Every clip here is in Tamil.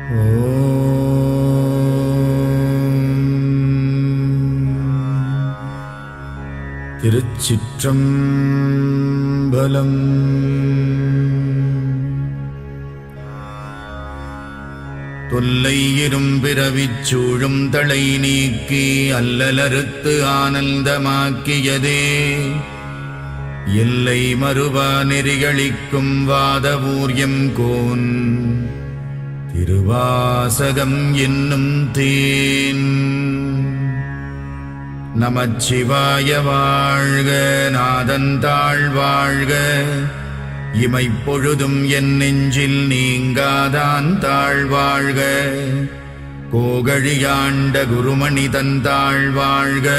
திருச்சிற்றம்பலம். தொல்லை இரும்பிறவிச் சூழும் தளை நீக்கி அல்லலறுத்து ஆனந்தமாக்கியதே எல்லை மறுவா நெறிகளிக்கும் வாதவூர்யம் கோன் திருவாசகம் என்னும் தேன். நமச்சிவாய வாழ்க, நாதந்தாள் வாழ்க, இமைப்பொழுதும் என் நெஞ்சில் நீங்காதான் தாழ்வாழ்க. கோகழியாண்ட குருமணி தந்தாள் வாழ்க,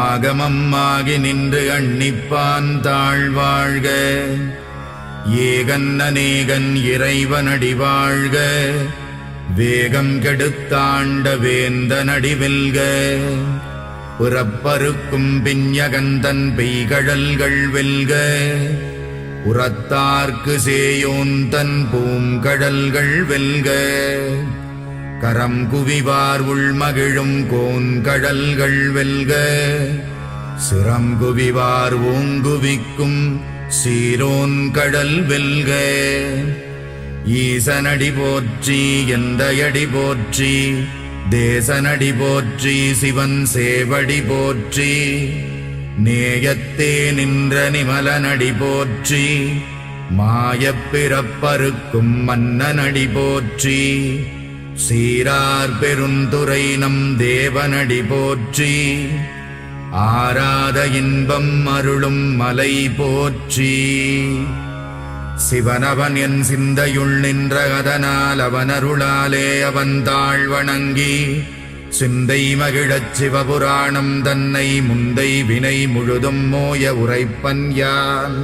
ஆகமம் ஆகி நின்று அன்னிப்பான் தாழ்வாழ்க. ஏகன் அநேகன் இறைவனடி வாழ்க, வேகம் கெடுத்தாண்ட வேந்தனடி வெல்க. புறப்பருக்கும் பிஞகந்தன் பெய்கழல்கள் வெல்க, உரத்தார்க்கு சேயோன் தன் பூங்கடல்கள் வெல்க. கரம் குவிவார் உள்மகிழும் கோன்கடல்கள் வெல்க, சிரம் குவிவார் ஓங்குவிக்கும் சீரோன் கடல் வெல்க. ஈசனடி போற்றி, எந்தையடி போற்றி, தேசனடி போற்றி, சிவன் சேவடி போற்றி. நேயத்தே நின்ற நிமலனடி போற்றி, மாயப் பிறப்பறுக்கும் மன்னனடி போற்றி. சீரார் பெருந்துரை நம் தேவனடி போற்றி, ஆராத இன்பம் அருளும் மலை போற்றி. சிவனவன் என் சிந்தையுள் நின்ற அதனால் அவனருளாலே அவன் தாழ் வணங்கி சிந்தை மகிழச் சிவபுராணம் தன்னை முந்தை வினை முழுதும் மோய உரைப்பன் யான்.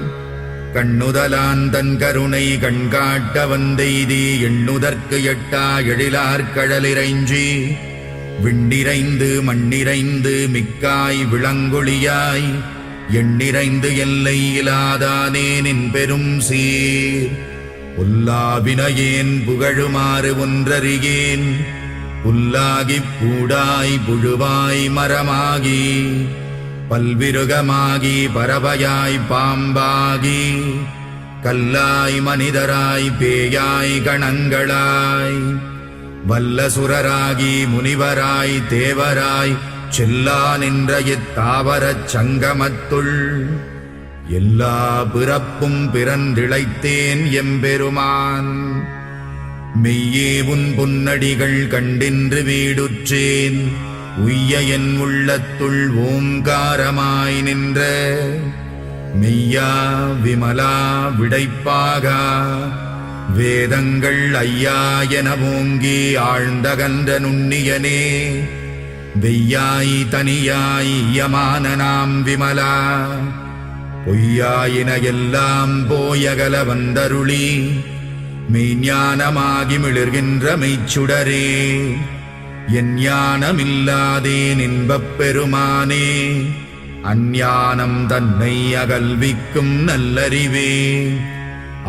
கண்ணுதலான் தன் கருணை கண்காட்ட வந்தெய்தி எண்ணுதற்கு எட்டா எழிலார் கடலிறைஞ்சி விண்ணிறைந்து மண்ணிறைந்து மிக்காய் விளங்கொழியாய் எண்ணிறைந்து எல்லை இலாதானே நின் பெரும் சீர். புல்லாவினையேன் புகழுமாறு ஒன்றறியேன், புல்லாகிப் பூடாய் புழுவாய் மரமாகி பல்விருகமாகி பறவையாய் பாம்பாகி கல்லாய் மனிதராய் பேயாய் கணங்களாய் வல்லசுரராகி முனிவராய் தேவராய் செல்லா நின்ற இத்தாவரச் சங்கமத்துள் எல்லா பிறப்பும் பிறந்திழைத்தேன் எம்பெருமான். மெய்யே உன் பொன்னடிகள் கண்டின்று வீடுற்றேன், உய்ய என் உள்ளத்துள் ஓங்காரமாய் நின்ற மெய்யா விமலா விடைப்பாகா. வேதங்கள் ஐயா என ஓங்கி ஆழ்ந்தகன்ற நுண்ணியனே, வெய்யாய் தனியாய் யமான நாம் விமலா. பொய்யாயின எல்லாம் போயகல வந்தருளி மெய்ஞானமாகி மிளிர்கின்ற மெய்ச்சுடரே. என் ஞானமில்லாதேன் இன்பப் பெருமானே, அஞ்ஞானம் தன்னை அகல்விக்கும் நல்லறிவே.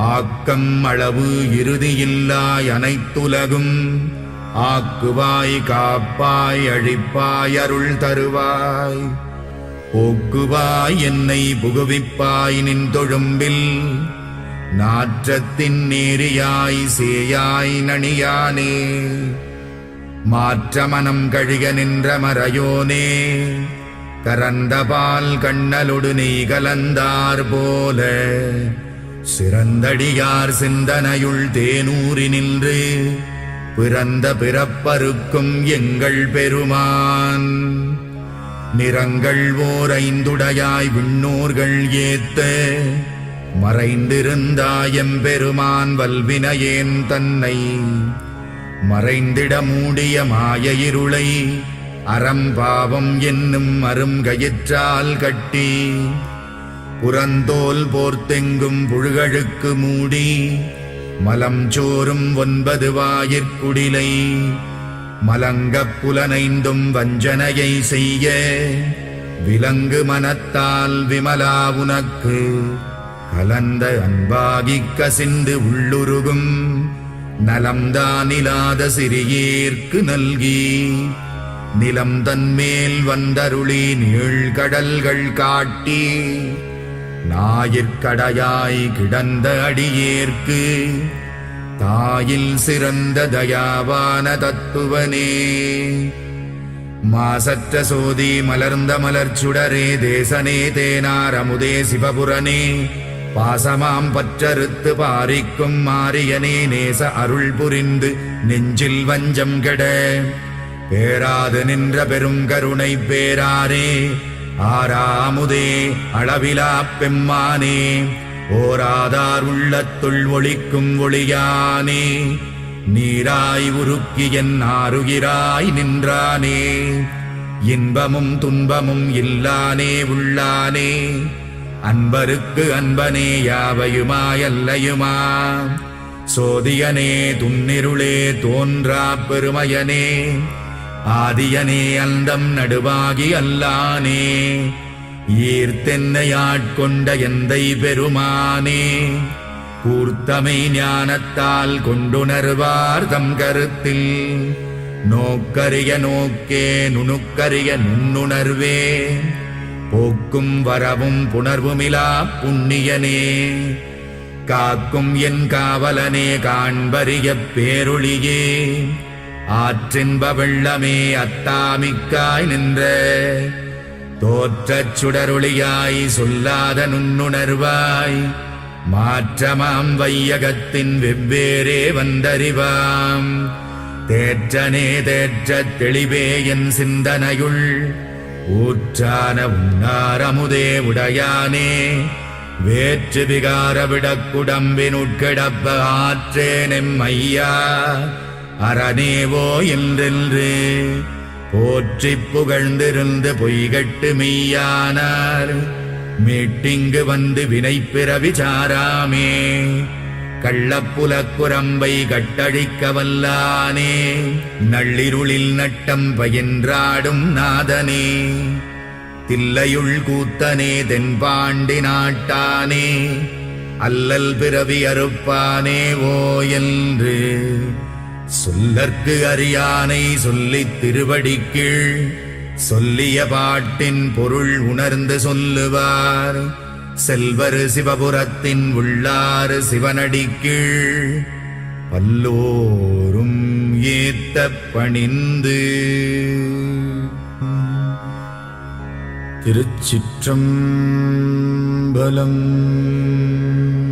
ஆக்கம் அளவு இறுதியில்லாய் அனைத்துலகும் ஆக்குவாய் காப்பாய் அழிப்பாய் அருள் தருவாய். போக்குவாய் என்னை புகுவிப்பாய் நின் தொழும்பில், நாற்றத்தின் நேரியாய் சேயாய் நணியானே. மாற்றமனம் கழிக நின்ற மறையோனே, கரந்தபால் கண்ணலொடு நெய் கலந்தார் போல சிறந்தடியார் சிந்தனையுள் தேனூறி நின்று பிறந்த பிறப்பருக்கும் எங்கள் பெருமான். நிறங்கள் ஓர் ஐந்துடையாய் விண்ணோர்கள் ஏத்த மறைந்திருந்தாயம் பெருமான் வல்வினையேன் தன்னை மறைந்திட மூடிய மாய இருளை அறம்பாவம் என்னும் அருங்கயிற்றால் கட்டி புறந்தோல் போர்த்தெங்கும் புழுகழுக்கு மூடி மலம் சோறும் 9 வாயிற்குடிலை மலங்கப் புலனைந்தும் வஞ்சனையை செய்ய விலங்கு மனத்தால் விமலா உனக்கு கலந்த அன்பாகிக் கசிந்து உள்ளுருகும் நலம்தானிலாத சிறியேற்கு நல்கி நிலம் தன்மேல் வந்தருளி நீழ்கடல்கள் காட்டி ஞாயிற்கடையாய் கிடந்த அடியேற்கு தாயில் சிறந்த தயாவான தத்துவனே. மாசற்ற சோதி மலர்ந்த மலர்ச்சுடரே தேசனே தேனார் அமுதே சிவபுரனே பாசமாம் பற்றறுத்து பாரிக்கும் மாரியனே நேச அருள் புரிந்து நெஞ்சில் வஞ்சம் கெட பேராது நின்ற பெருங்கருணை பேராரே ஆராமுதே அளவிலா பெம்மானே ஓராதார் உள்ளத்துள் ஒளிக்கும் ஒளியானே நீராய் உருக்கி என் ஆருயிராய் நின்றானே இன்பமும் துன்பமும் இல்லானே உள்ளானே அன்பருக்கு அன்பனே யாவையுமாயல்லையுமா சோதியனே துன்னிருளே தோன்றா பெருமையனே ஆதியனே அந்தம் நடுவாகி அல்லானே ஈர்த்தென்னையாட்கொண்ட எந்தை பெருமானே கூர்த்தமை ஞானத்தால் கொண்டுணர்வார் தம் கருத்தில் நோக்கரிய நோக்கே நுணுக்கரிய நுண்ணுணர்வே போக்கும் வரவும் புணர்வுமிலா புண்ணியனே காக்கும் என் காவலனே காண்பரிய பேரொளியே ஆற்றின்ப வெள்ளமே அத்தாமிக்காய் நின்ற தோற்றச் சுடரொளியாய் சொல்லாத நுண்ணுணர்வாய் மாற்றமாம் வையகத்தின் வெவ்வேறே வந்தறிவாம் தேற்றனே தேற்றத் தெளிவே என் சிந்தனையுள் ஊற்றான உன்னாரமுதே உடையானே வேற்று விகார விடக்குடம்பினுட்கிடப்ப ஆற்றேனெம் ஐயா அரணேவோ என்றென்று போற்றிப் புகழ்ந்திருந்து பொய்கட்டு மெய்யானார் மீட்டிங்கு வந்து வினைப்பிறவி சாராமே கள்ளப்புலக்குரம்பை கட்டழிக்க வல்லானே நள்ளிருளில் நட்டம் பயின்றாடும் நாதனே தில்லையுள் கூத்தனே தென்பாண்டி நாட்டானே அல்லல் பிறவி அறுப்பானே ஓ என்று சொல்லற்கு அறியானை சொல்லித் திருவடிக்கீழ் சொல்லிய பாட்டின் பொருள் உணர்ந்து சொல்லுவார் செல்வர் சிவபுரத்தின் உள்ளாறு சிவனடிக்கீழ் பல்லோரும் ஏத்த பணிந்து. திருச்சிற்றம்பலம்.